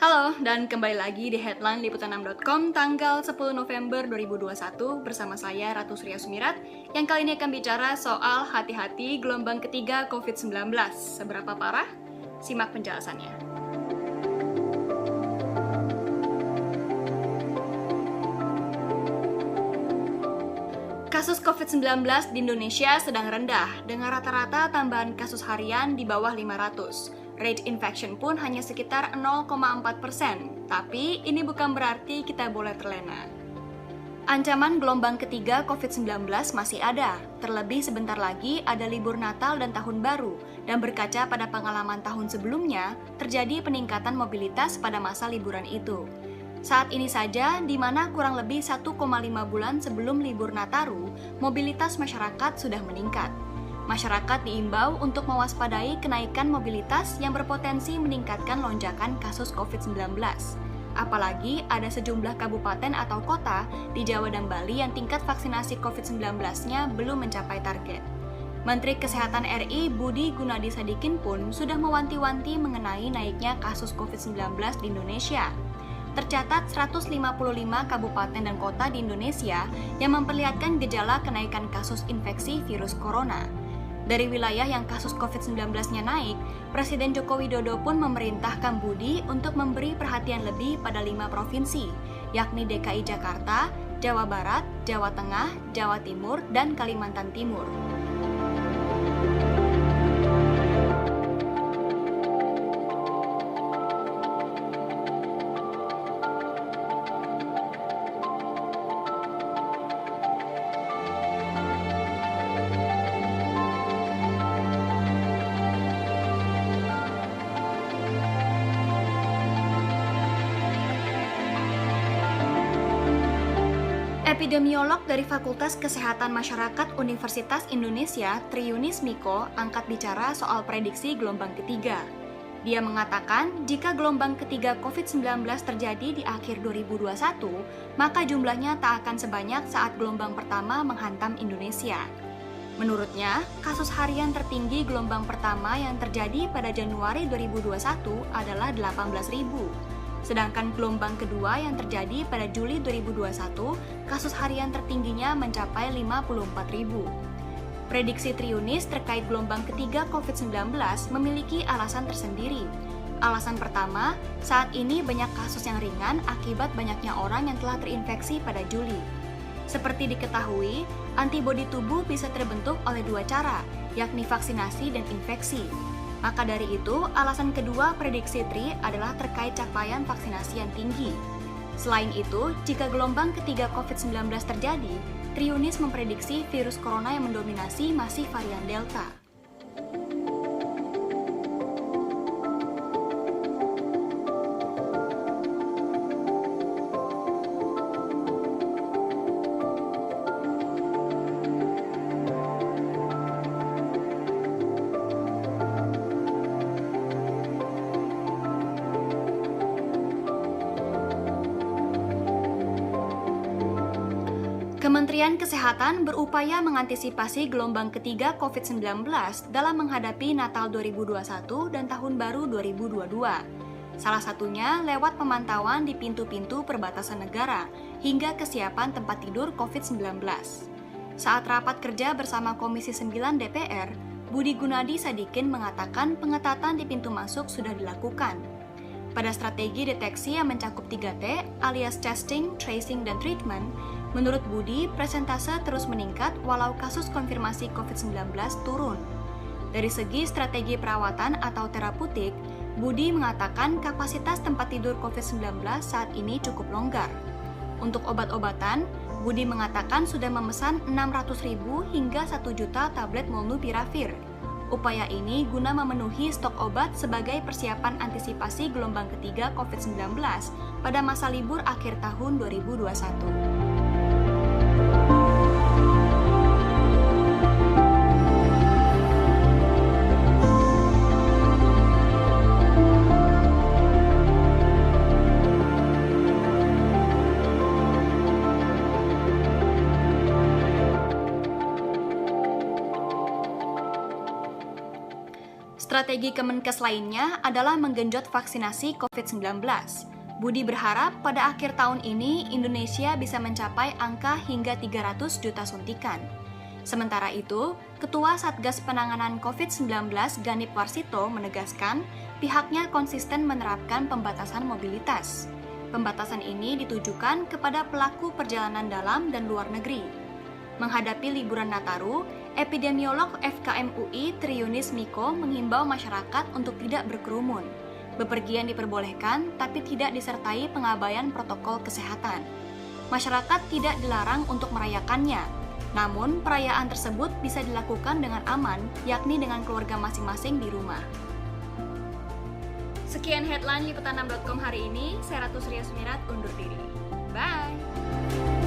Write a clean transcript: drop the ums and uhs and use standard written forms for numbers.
Halo, dan kembali lagi di Headline Liputan6.com tanggal 10 November 2021 bersama saya Ratu Surya Sumirat yang kali ini akan bicara soal hati-hati gelombang ketiga COVID-19. Seberapa parah? Simak penjelasannya. Kasus COVID-19 di Indonesia sedang rendah dengan rata-rata tambahan kasus harian di bawah 500. Rate infection pun hanya sekitar 0,4%, tapi ini bukan berarti kita boleh terlena. Ancaman gelombang ketiga COVID-19 masih ada, terlebih sebentar lagi ada libur Natal dan Tahun Baru, dan berkaca pada pengalaman tahun sebelumnya, terjadi peningkatan mobilitas pada masa liburan itu. Saat ini saja, di mana kurang lebih 1,5 bulan sebelum libur Nataru, mobilitas masyarakat sudah meningkat. Masyarakat diimbau untuk mewaspadai kenaikan mobilitas yang berpotensi meningkatkan lonjakan kasus COVID-19. Apalagi ada sejumlah kabupaten atau kota di Jawa dan Bali yang tingkat vaksinasi COVID-19-nya belum mencapai target. Menteri Kesehatan RI Budi Gunadi Sadikin pun sudah mewanti-wanti mengenai naiknya kasus COVID-19 di Indonesia. Tercatat 155 kabupaten dan kota di Indonesia yang memperlihatkan gejala kenaikan kasus infeksi virus corona. Dari wilayah yang kasus COVID-19-nya naik, Presiden Joko Widodo pun memerintahkan Budi untuk memberi perhatian lebih pada 5 provinsi, yakni DKI Jakarta, Jawa Barat, Jawa Tengah, Jawa Timur, dan Kalimantan Timur. Epidemiolog dari Fakultas Kesehatan Masyarakat Universitas Indonesia, Triunis Miko, angkat bicara soal prediksi gelombang ketiga. Dia mengatakan, jika gelombang ketiga COVID-19 terjadi di akhir 2021, maka jumlahnya tak akan sebanyak saat gelombang pertama menghantam Indonesia. Menurutnya, kasus harian tertinggi gelombang pertama yang terjadi pada Januari 2021 adalah 18.000. Sedangkan gelombang kedua yang terjadi pada Juli 2021, kasus harian tertingginya mencapai 54.000. Prediksi Triunis terkait gelombang ketiga COVID-19 memiliki alasan tersendiri. Alasan pertama, saat ini banyak kasus yang ringan akibat banyaknya orang yang telah terinfeksi pada Juli. Seperti diketahui, antibodi tubuh bisa terbentuk oleh 2 cara, yakni vaksinasi dan infeksi. Maka dari itu, alasan kedua prediksi Tri adalah terkait capaian vaksinasi yang tinggi. Selain itu, jika gelombang ketiga COVID-19 terjadi, Triunis memprediksi virus corona yang mendominasi masih varian Delta. Kementerian Kesehatan berupaya mengantisipasi gelombang ketiga COVID-19 dalam menghadapi Natal 2021 dan Tahun Baru 2022. Salah satunya lewat pemantauan di pintu-pintu perbatasan negara hingga kesiapan tempat tidur COVID-19. Saat rapat kerja bersama Komisi 9 DPR, Budi Gunadi Sadikin mengatakan pengetatan di pintu masuk sudah dilakukan. Pada strategi deteksi yang mencakup 3T alias testing, tracing, dan treatment, menurut Budi, presentase terus meningkat walau kasus konfirmasi COVID-19 turun. Dari segi strategi perawatan atau terapeutik, Budi mengatakan kapasitas tempat tidur COVID-19 saat ini cukup longgar. Untuk obat-obatan, Budi mengatakan sudah memesan 600.000 hingga 1 juta tablet Molnupiravir. Upaya ini guna memenuhi stok obat sebagai persiapan antisipasi gelombang ketiga COVID-19 pada masa libur akhir tahun 2021. Strategi Kemenkes lainnya adalah menggenjot vaksinasi COVID-19. Budi berharap pada akhir tahun ini Indonesia bisa mencapai angka hingga 300 juta suntikan. Sementara itu, Ketua Satgas Penanganan COVID-19 Ganip Warsito menegaskan pihaknya konsisten menerapkan pembatasan mobilitas. Pembatasan ini ditujukan kepada pelaku perjalanan dalam dan luar negeri. Menghadapi liburan Nataru, epidemiolog FKM UI Triunis Miko menghimbau masyarakat untuk tidak berkerumun. Bepergian diperbolehkan, tapi tidak disertai pengabaian protokol kesehatan. Masyarakat tidak dilarang untuk merayakannya, namun perayaan tersebut bisa dilakukan dengan aman, yakni dengan keluarga masing-masing di rumah. Sekian headline liputan6.com hari ini, saya Ratu Surya Sumirat undur diri. Bye!